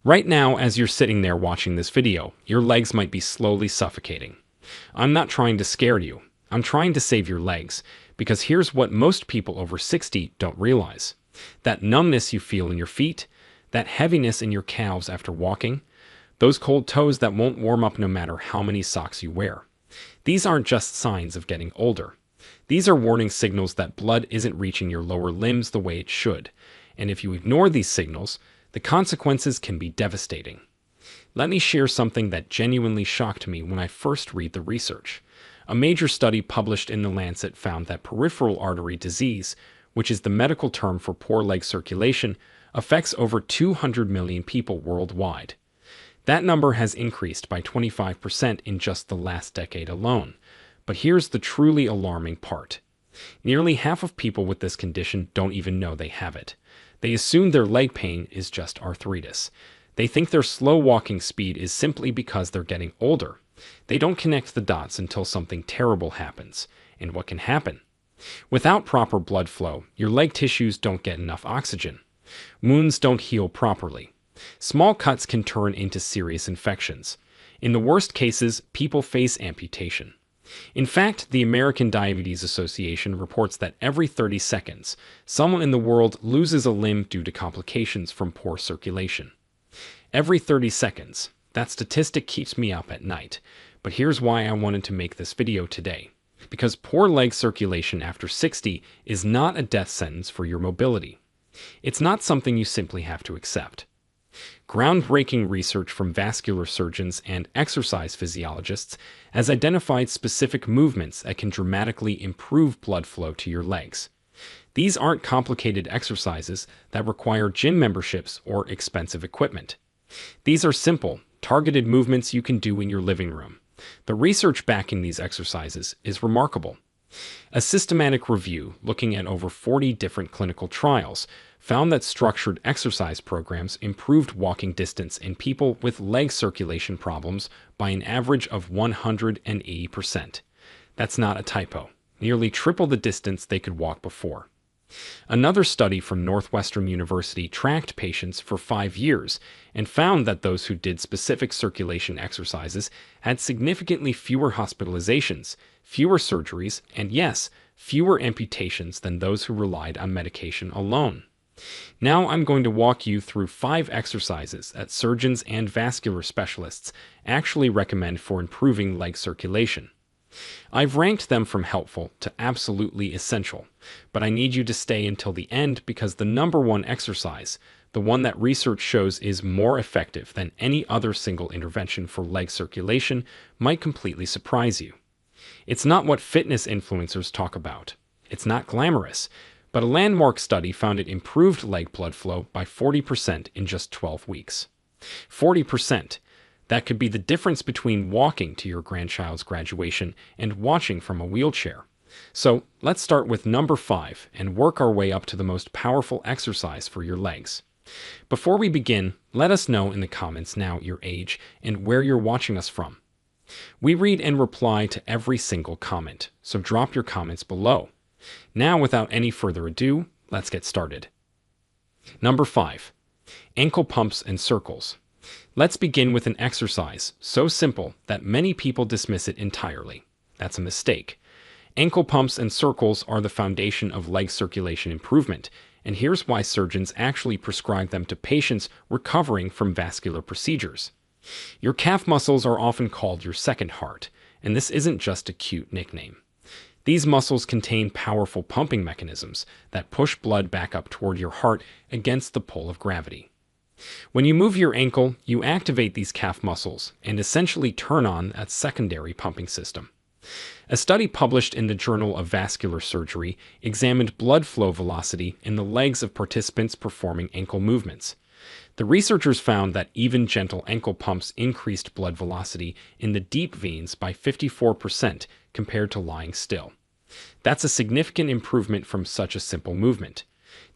Right now, as you're sitting there watching this video, your legs might be slowly suffocating. I'm not trying to scare you. I'm trying to save your legs, because here's what most people over 60 don't realize. That numbness you feel in your feet, that heaviness in your calves after walking, those cold toes that won't warm up no matter how many socks you wear. These aren't just signs of getting older. These are warning signals that blood isn't reaching your lower limbs the way it should. And if you ignore these signals, the consequences can be devastating. Let me share something that genuinely shocked me when I first read the research. A major study published in The Lancet found that peripheral artery disease, which is the medical term for poor leg circulation, affects over 200 million people worldwide. That number has increased by 25% in just the last decade alone. But here's the truly alarming part. Nearly half of people with this condition don't even know they have it. They assume their leg pain is just arthritis. They think their slow walking speed is simply because they're getting older. They don't connect the dots until something terrible happens. And what can happen? Without proper blood flow, your leg tissues don't get enough oxygen. Wounds don't heal properly. Small cuts can turn into serious infections. In the worst cases, people face amputation. In fact, the American Diabetes Association reports that every 30 seconds, someone in the world loses a limb due to complications from poor circulation. Every 30 seconds. That statistic keeps me up at night. But here's why I wanted to make this video today. Because poor leg circulation after 60 is not a death sentence for your mobility. It's not something you simply have to accept. Groundbreaking research from vascular surgeons and exercise physiologists has identified specific movements that can dramatically improve blood flow to your legs. These aren't complicated exercises that require gym memberships or expensive equipment. These are simple, targeted movements you can do in your living room. The research backing these exercises is remarkable. A systematic review looking at over 40 different clinical trials found that structured exercise programs improved walking distance in people with leg circulation problems by an average of 180%. That's not a typo. Nearly triple the distance they could walk before. Another study from Northwestern University tracked patients for 5 years and found that those who did specific circulation exercises had significantly fewer hospitalizations, fewer surgeries, and yes, fewer amputations than those who relied on medication alone. Now I'm going to walk you through 5 exercises that surgeons and vascular specialists actually recommend for improving leg circulation. I've ranked them from helpful to absolutely essential, but I need you to stay until the end because the number one exercise, the one that research shows is more effective than any other single intervention for leg circulation, might completely surprise you. It's not what fitness influencers talk about. It's not glamorous, but a landmark study found it improved leg blood flow by 40% in just 12 weeks. 40%. That could be the difference between walking to your grandchild's graduation and watching from a wheelchair. So let's start with number 5 and work our way up to the most powerful exercise for your legs. Before we begin, let us know in the comments now your age and where you're watching us from. We read and reply to every single comment, so drop your comments below. Now, without any further ado, let's get started. Number 5. Ankle pumps and circles. Let's begin with an exercise so simple that many people dismiss it entirely. That's a mistake. Ankle pumps and circles are the foundation of leg circulation improvement, and here's why surgeons actually prescribe them to patients recovering from vascular procedures. Your calf muscles are often called your second heart, and this isn't just a cute nickname. These muscles contain powerful pumping mechanisms that push blood back up toward your heart against the pull of gravity. When you move your ankle, you activate these calf muscles and essentially turn on that secondary pumping system. A study published in the Journal of Vascular Surgery examined blood flow velocity in the legs of participants performing ankle movements. The researchers found that even gentle ankle pumps increased blood velocity in the deep veins by 54% compared to lying still. That's a significant improvement from such a simple movement.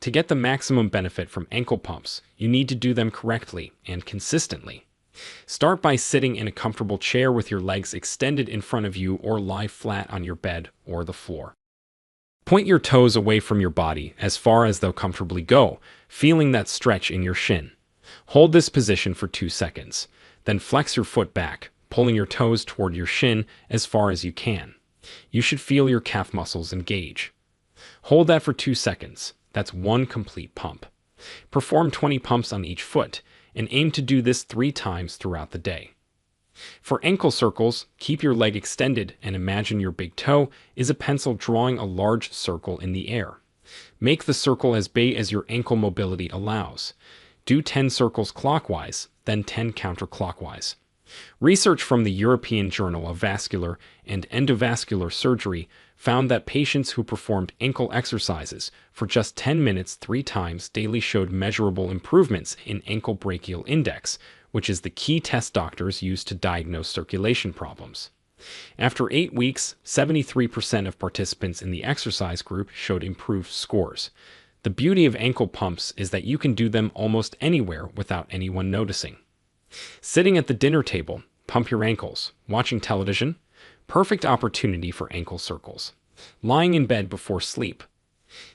To get the maximum benefit from ankle pumps, you need to do them correctly and consistently. Start by sitting in a comfortable chair with your legs extended in front of you or lie flat on your bed or the floor. Point your toes away from your body as far as they'll comfortably go, feeling that stretch in your shin. Hold this position for 2 seconds. Then flex your foot back, pulling your toes toward your shin as far as you can. You should feel your calf muscles engage. Hold that for 2 seconds. That's one complete pump. Perform 20 pumps on each foot, and aim to do this 3 times throughout the day. For ankle circles, keep your leg extended and imagine your big toe is a pencil drawing a large circle in the air. Make the circle as big as your ankle mobility allows. Do 10 circles clockwise, then 10 counterclockwise. Research from the European Journal of Vascular and Endovascular Surgery found that patients who performed ankle exercises for just 10 minutes 3 times daily showed measurable improvements in ankle brachial index, which is the key test doctors use to diagnose circulation problems. After 8 weeks, 73% of participants in the exercise group showed improved scores. The beauty of ankle pumps is that you can do them almost anywhere without anyone noticing. Sitting at the dinner table, pump your ankles. Watching television, perfect opportunity for ankle circles. Lying in bed before sleep.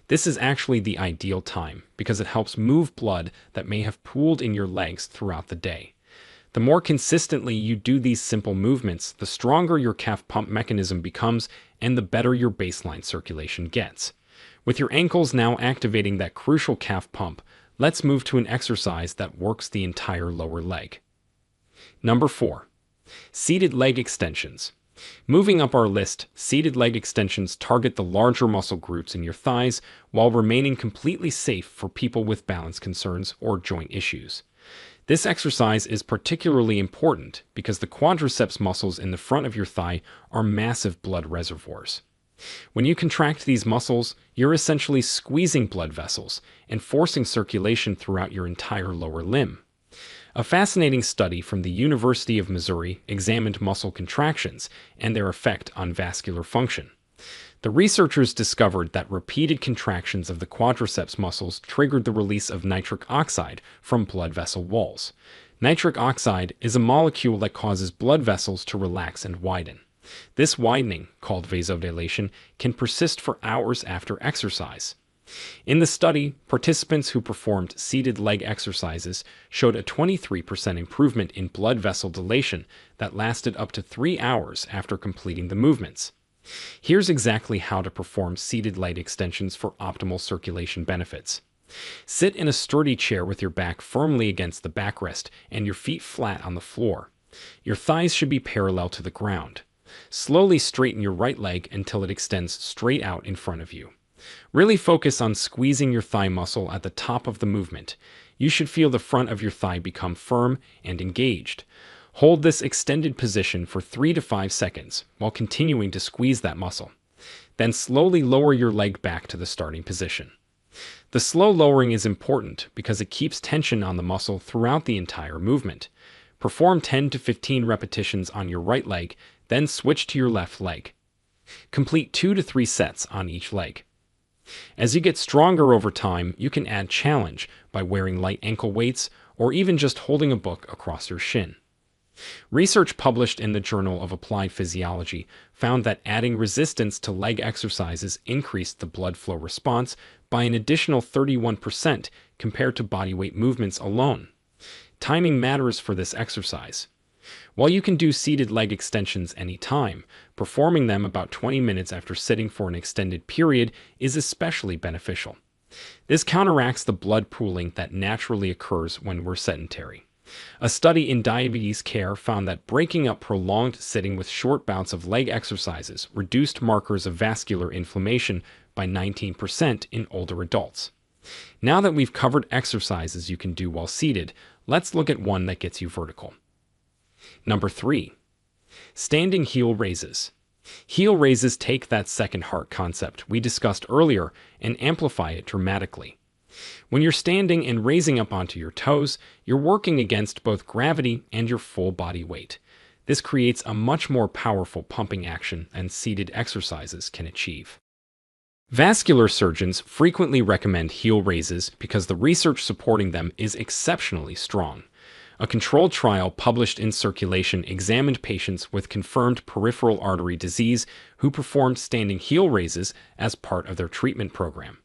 This is actually the ideal time because it helps move blood that may have pooled in your legs throughout the day. The more consistently you do these simple movements, the stronger your calf pump mechanism becomes and the better your baseline circulation gets. With your ankles now activating that crucial calf pump, let's move to an exercise that works the entire lower leg. Number 4. Seated leg extensions. Moving up our list, seated leg extensions target the larger muscle groups in your thighs while remaining completely safe for people with balance concerns or joint issues. This exercise is particularly important because the quadriceps muscles in the front of your thigh are massive blood reservoirs. When you contract these muscles, you're essentially squeezing blood vessels and forcing circulation throughout your entire lower limb. A fascinating study from the University of Missouri examined muscle contractions and their effect on vascular function. The researchers discovered that repeated contractions of the quadriceps muscles triggered the release of nitric oxide from blood vessel walls. Nitric oxide is a molecule that causes blood vessels to relax and widen. This widening, called vasodilation, can persist for hours after exercise. In the study, participants who performed seated leg exercises showed a 23% improvement in blood vessel dilation that lasted up to 3 hours after completing the movements. Here's exactly how to perform seated leg extensions for optimal circulation benefits. Sit in a sturdy chair with your back firmly against the backrest and your feet flat on the floor. Your thighs should be parallel to the ground. Slowly straighten your right leg until it extends straight out in front of you. Really focus on squeezing your thigh muscle at the top of the movement. You should feel the front of your thigh become firm and engaged. Hold this extended position for 3 to 5 seconds while continuing to squeeze that muscle. Then slowly lower your leg back to the starting position. The slow lowering is important because it keeps tension on the muscle throughout the entire movement. Perform 10 to 15 repetitions on your right leg, then switch to your left leg. Complete 2 to 3 sets on each leg. As you get stronger over time, you can add challenge by wearing light ankle weights or even just holding a book across your shin. Research published in the Journal of Applied Physiology found that adding resistance to leg exercises increased the blood flow response by an additional 31% compared to bodyweight movements alone. Timing matters for this exercise. While you can do seated leg extensions anytime, performing them about 20 minutes after sitting for an extended period is especially beneficial. This counteracts the blood pooling that naturally occurs when we're sedentary. A study in diabetes care found that breaking up prolonged sitting with short bouts of leg exercises reduced markers of vascular inflammation by 19% in older adults. Now that we've covered exercises you can do while seated, let's look at one that gets you vertical. Number 3. Standing heel raises. Heel raises take that second heart concept we discussed earlier and amplify it dramatically. When you're standing and raising up onto your toes, you're working against both gravity and your full body weight. This creates a much more powerful pumping action than seated exercises can achieve. Vascular surgeons frequently recommend heel raises because the research supporting them is exceptionally strong. A controlled trial published in Circulation examined patients with confirmed peripheral artery disease who performed standing heel raises as part of their treatment program.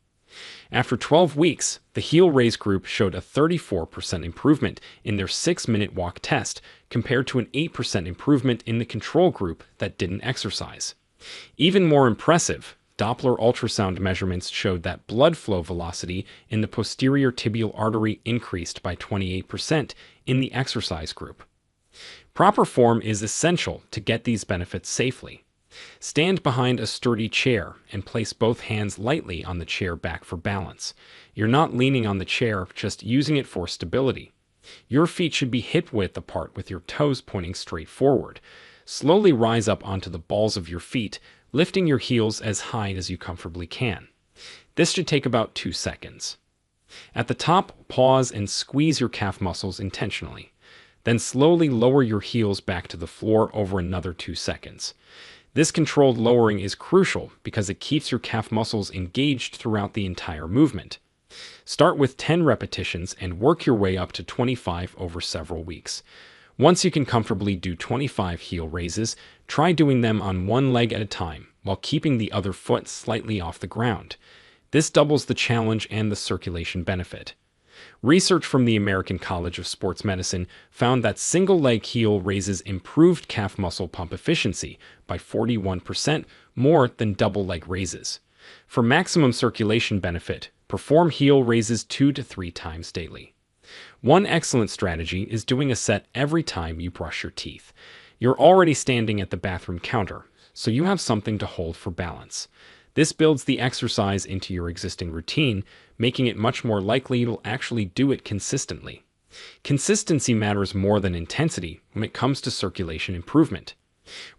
After 12 weeks, the heel raise group showed a 34% improvement in their 6-minute walk test compared to an 8% improvement in the control group that didn't exercise. Even more impressive, Doppler ultrasound measurements showed that blood flow velocity in the posterior tibial artery increased by 28% in the exercise group. Proper form is essential to get these benefits safely. Stand behind a sturdy chair and place both hands lightly on the chair back for balance. You're not leaning on the chair, just using it for stability. Your feet should be hip-width apart with your toes pointing straight forward. Slowly rise up onto the balls of your feet, lifting your heels as high as you comfortably can. This should take about 2 seconds. At the top, pause and squeeze your calf muscles intentionally. Then slowly lower your heels back to the floor over another 2 seconds. This controlled lowering is crucial because it keeps your calf muscles engaged throughout the entire movement. Start with 10 repetitions and work your way up to 25 over several weeks. Once you can comfortably do 25 heel raises, try doing them on one leg at a time while keeping the other foot slightly off the ground. This doubles the challenge and the circulation benefit. Research from the American College of Sports Medicine found that single-leg heel raises improved calf muscle pump efficiency by 41% more than double-leg raises. For maximum circulation benefit, perform heel raises 2 to 3 times daily. One excellent strategy is doing a set every time you brush your teeth. You're already standing at the bathroom counter, so you have something to hold for balance. This builds the exercise into your existing routine, making it much more likely you'll actually do it consistently. Consistency matters more than intensity when it comes to circulation improvement.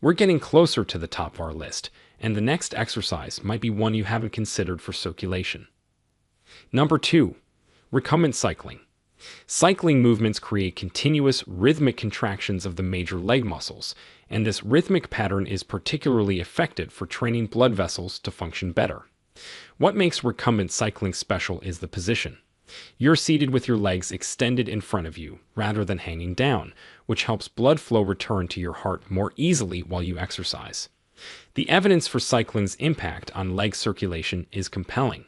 We're getting closer to the top of our list, and the next exercise might be one you haven't considered for circulation. Number 2, recumbent cycling. Cycling movements create continuous rhythmic contractions of the major leg muscles, and this rhythmic pattern is particularly effective for training blood vessels to function better. What makes recumbent cycling special is the position. You're seated with your legs extended in front of you rather than hanging down, which helps blood flow return to your heart more easily while you exercise. The evidence for cycling's impact on leg circulation is compelling.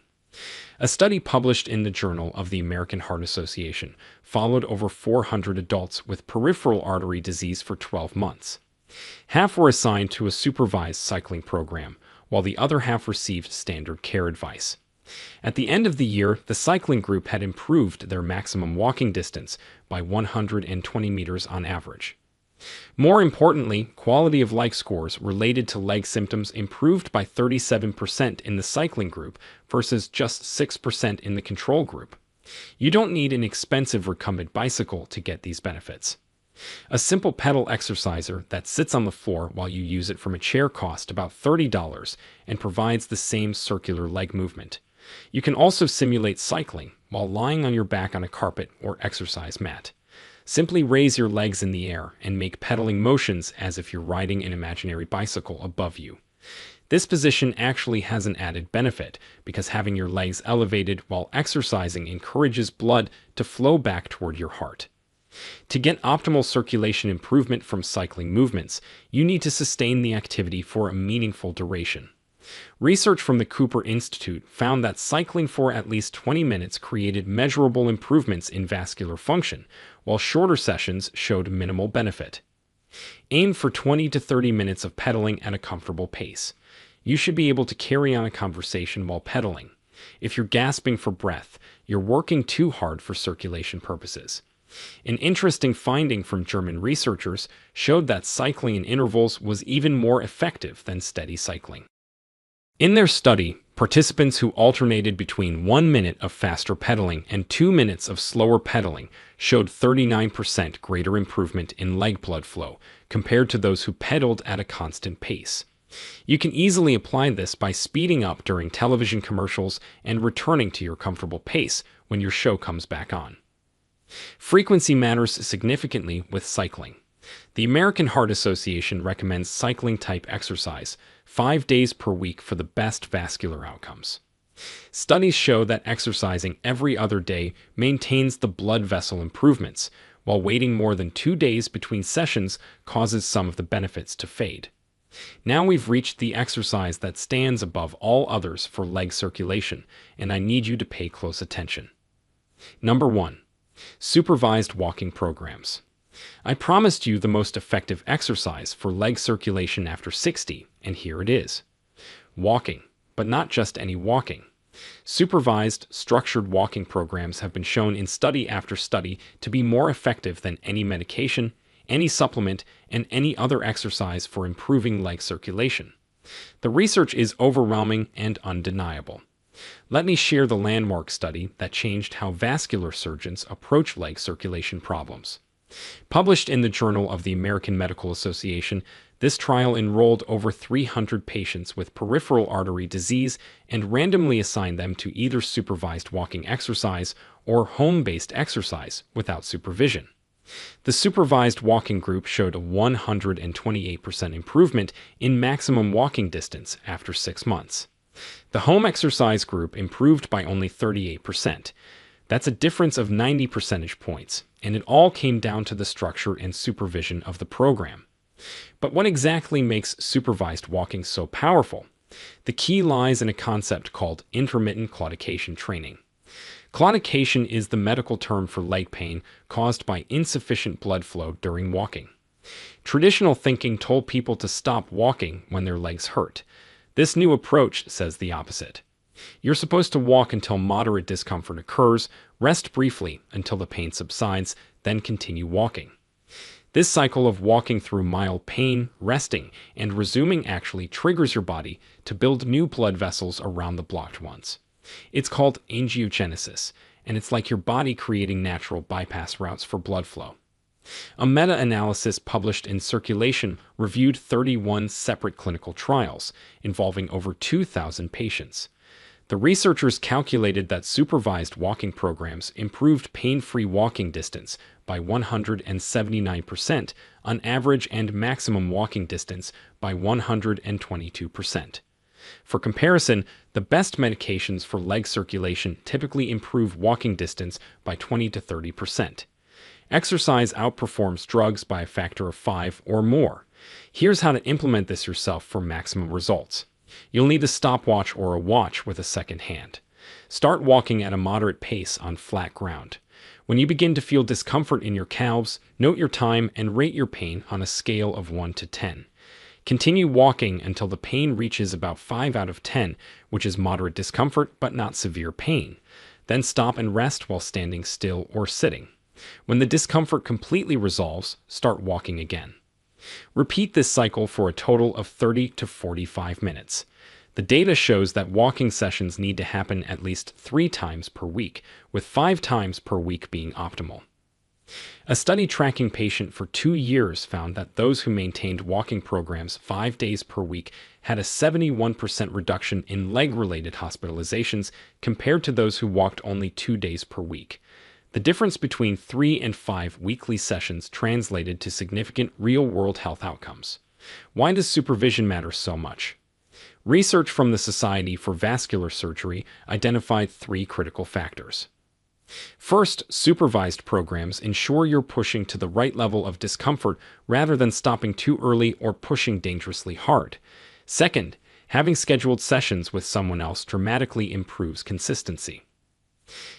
A study published in the Journal of the American Heart Association followed over 400 adults with peripheral artery disease for 12 months. Half were assigned to a supervised cycling program, while the other half received standard care advice. At the end of the year, the cycling group had improved their maximum walking distance by 120 meters on average. More importantly, quality of life scores related to leg symptoms improved by 37% in the cycling group versus just 6% in the control group. You don't need an expensive recumbent bicycle to get these benefits. A simple pedal exerciser that sits on the floor while you use it from a chair costs about $30 and provides the same circular leg movement. You can also simulate cycling while lying on your back on a carpet or exercise mat. Simply raise your legs in the air and make pedaling motions as if you're riding an imaginary bicycle above you. This position actually has an added benefit because having your legs elevated while exercising encourages blood to flow back toward your heart. To get optimal circulation improvement from cycling movements, you need to sustain the activity for a meaningful duration. Research from the Cooper Institute found that cycling for at least 20 minutes created measurable improvements in vascular function, while shorter sessions showed minimal benefit. Aim for 20 to 30 minutes of pedaling at a comfortable pace. You should be able to carry on a conversation while pedaling. If you're gasping for breath, you're working too hard for circulation purposes. An interesting finding from German researchers showed that cycling in intervals was even more effective than steady cycling. In their study, participants who alternated between 1 minute of faster pedaling and 2 minutes of slower pedaling showed 39% greater improvement in leg blood flow compared to those who pedaled at a constant pace. You can easily apply this by speeding up during television commercials and returning to your comfortable pace when your show comes back on. Frequency matters significantly with cycling. The American Heart Association recommends cycling-type exercise 5 days per week for the best vascular outcomes. Studies show that exercising every other day maintains the blood vessel improvements, while waiting more than 2 days between sessions causes some of the benefits to fade. Now we've reached the exercise that stands above all others for leg circulation, and I need you to pay close attention. Number 1. Supervised walking programs. I promised you the most effective exercise for leg circulation after 60, and here it is. Walking, but not just any walking. Supervised, structured walking programs have been shown in study after study to be more effective than any medication, any supplement, and any other exercise for improving leg circulation. The research is overwhelming and undeniable. Let me share the landmark study that changed how vascular surgeons approach leg circulation problems. Published in the Journal of the American Medical Association, this trial enrolled over 300 patients with peripheral artery disease and randomly assigned them to either supervised walking exercise or home-based exercise without supervision. The supervised walking group showed a 128% improvement in maximum walking distance after 6 months. The home exercise group improved by only 38%. That's a difference of 90 percentage points, and it all came down to the structure and supervision of the program. But what exactly makes supervised walking so powerful? The key lies in a concept called intermittent claudication training. Claudication is the medical term for leg pain caused by insufficient blood flow during walking. Traditional thinking told people to stop walking when their legs hurt. This new approach says the opposite. You're supposed to walk until moderate discomfort occurs, rest briefly until the pain subsides, then continue walking. This cycle of walking through mild pain, resting, and resuming actually triggers your body to build new blood vessels around the blocked ones. It's called angiogenesis, and it's like your body creating natural bypass routes for blood flow. A meta-analysis published in Circulation reviewed 31 separate clinical trials involving over 2,000 patients. The researchers calculated that supervised walking programs improved pain-free walking distance by 179% on average and maximum walking distance by 122%. For comparison, the best medications for leg circulation typically improve walking distance by 20 to 30%. Exercise outperforms drugs by a factor of 5 or more. Here's how to implement this yourself for maximum results. You'll need a stopwatch or a watch with a second hand. Start walking at a moderate pace on flat ground. When you begin to feel discomfort in your calves, note your time and rate your pain on a scale of 1 to 10. Continue walking until the pain reaches about 5 out of 10, which is moderate discomfort but not severe pain. Then stop and rest while standing still or sitting. When the discomfort completely resolves, start walking again. Repeat this cycle for a total of 30 to 45 minutes. The data shows that walking sessions need to happen at least 3 times per week, with 5 times per week being optimal. A study tracking patients for 2 years found that those who maintained walking programs 5 days per week had a 71% reduction in leg-related hospitalizations compared to those who walked only 2 days per week. The difference between 3 and 5 weekly sessions translated to significant real-world health outcomes. Why does supervision matter so much? Research from the Society for Vascular Surgery identified 3 critical factors. First, supervised programs ensure you're pushing to the right level of discomfort rather than stopping too early or pushing dangerously hard. Second, having scheduled sessions with someone else dramatically improves consistency.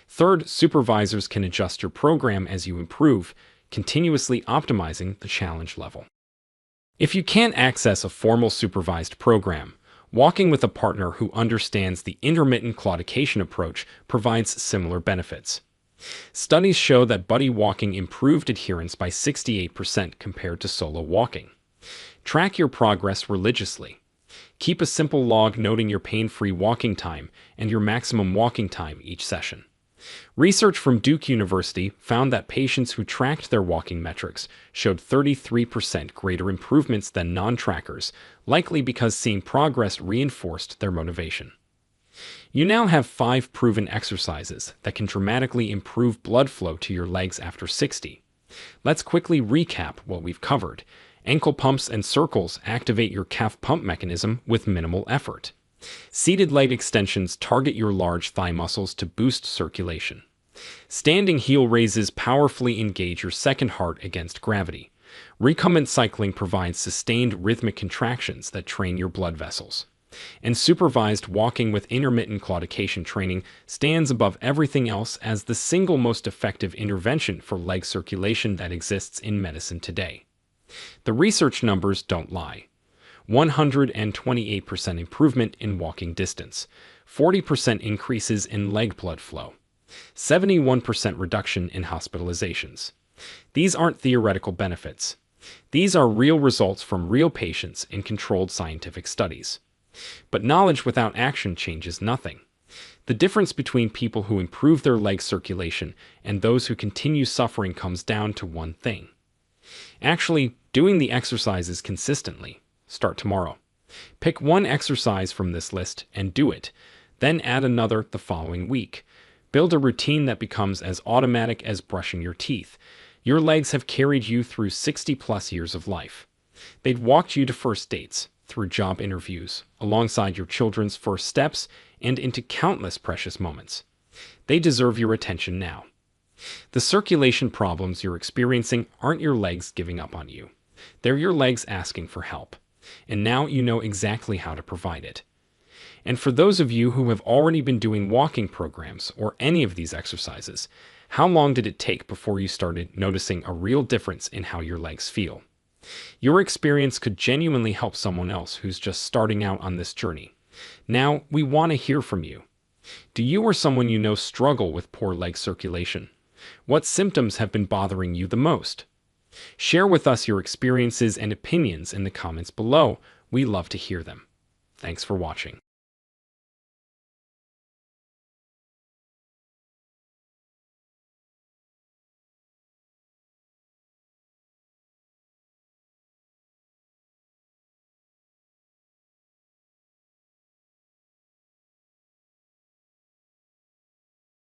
Third, supervisors can adjust your program as you improve, continuously optimizing the challenge level. If you can't access a formal supervised program, walking with a partner who understands the intermittent claudication approach provides similar benefits. Studies show that buddy walking improved adherence by 68% compared to solo walking. Track your progress religiously. Keep a simple log noting your pain-free walking time and your maximum walking time each session. Research from Duke University found that patients who tracked their walking metrics showed 33% greater improvements than non-trackers, likely because seeing progress reinforced their motivation. You now have 5 proven exercises that can dramatically improve blood flow to your legs after 60. Let's quickly recap what we've covered. Ankle pumps and circles activate your calf pump mechanism with minimal effort. Seated leg extensions target your large thigh muscles to boost circulation. Standing heel raises powerfully engage your second heart against gravity. Recumbent cycling provides sustained rhythmic contractions that train your blood vessels. And supervised walking with intermittent claudication training stands above everything else as the single most effective intervention for leg circulation that exists in medicine today. The research numbers don't lie. 128% improvement in walking distance, 40% increases in leg blood flow, 71% reduction in hospitalizations. These aren't theoretical benefits. These are real results from real patients in controlled scientific studies. But knowledge without action changes nothing. The difference between people who improve their leg circulation and those who continue suffering comes down to one thing. Actually, doing the exercises consistently. Start tomorrow. Pick one exercise from this list and do it. Then add another the following week. Build a routine that becomes as automatic as brushing your teeth. Your legs have carried you through 60+ years of life. They've walked you to first dates, through job interviews, alongside your children's first steps, and into countless precious moments. They deserve your attention now. The circulation problems you're experiencing aren't your legs giving up on you. They're your legs asking for help. And now you know exactly how to provide it. And for those of you who have already been doing walking programs or any of these exercises, how long did it take before you started noticing a real difference in how your legs feel? Your experience could genuinely help someone else who's just starting out on this journey. Now, we want to hear from you. Do you or someone you know struggle with poor leg circulation? What symptoms have been bothering you the most? Share with us your experiences and opinions in the comments below. We love to hear them. Thanks for watching.